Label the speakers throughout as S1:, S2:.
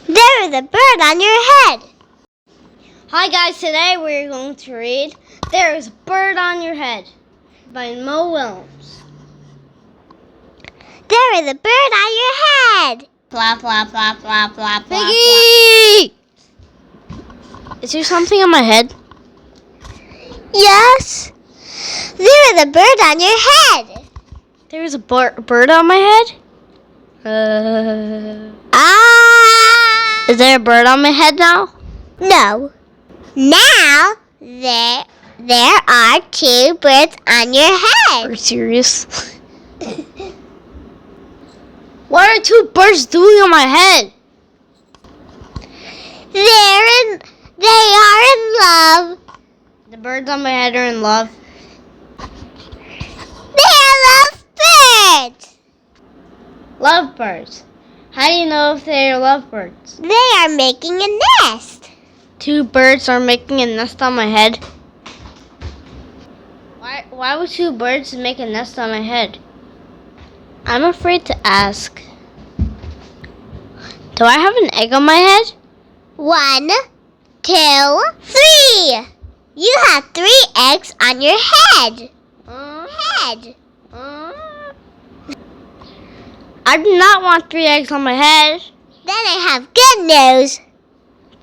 S1: There is a bird on your head. Hi guys, today we're going to read There is a Bird on Your Head by Mo Willems. There is a bird on your head. Blah, blah, blah, blah, blah, blah. Piggy! Is there something on my head? Yes. There is a bird on your head. There is a bird on my head? Is there a bird on my head now? No. Now there are two birds on your head. Are you serious? What are two birds doing on my head? They are in love. The birds on my head are in love. They are lovebirds. Lovebirds. How do you know if they are lovebirds? They are making a nest. Two birds are making a nest on my head. Why would two birds make a nest on my head? I'm afraid to ask. Do I have an egg on my head? 1, 2, 3. You have 3 eggs on your head. I do not want 3 eggs on my head. Then I have good news.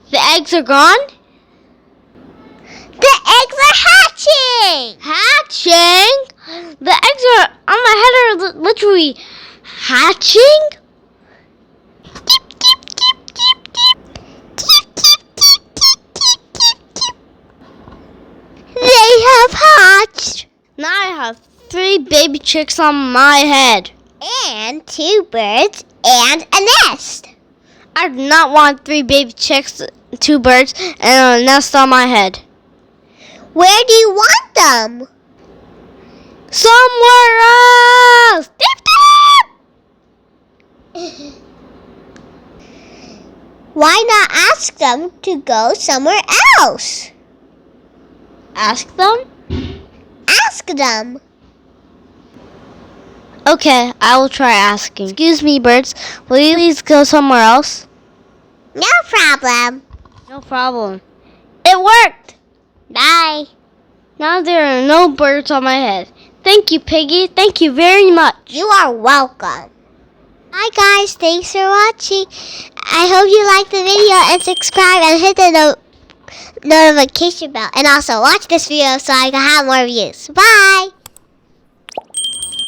S1: The eggs are gone? The eggs are hatching! Hatching? The eggs are on my head are literally hatching? They have hatched. Now I have 3 baby chicks on my head. And 2 birds and a nest. I do not want 3 baby chicks, 2 birds, and a nest on my head. Where do you want them? Somewhere else! Why not ask them to go somewhere else? Ask them? Ask them. Okay, I will try asking. Excuse me, birds. Will you please go somewhere else? No problem. No problem. It worked. Bye. Now there are no birds on my head. Thank you, Piggy. Thank you very much. You are welcome. Hi, guys. Thanks for watching. I hope you liked the video and subscribe and hit the notification bell. And also watch this video so I can have more views. Bye.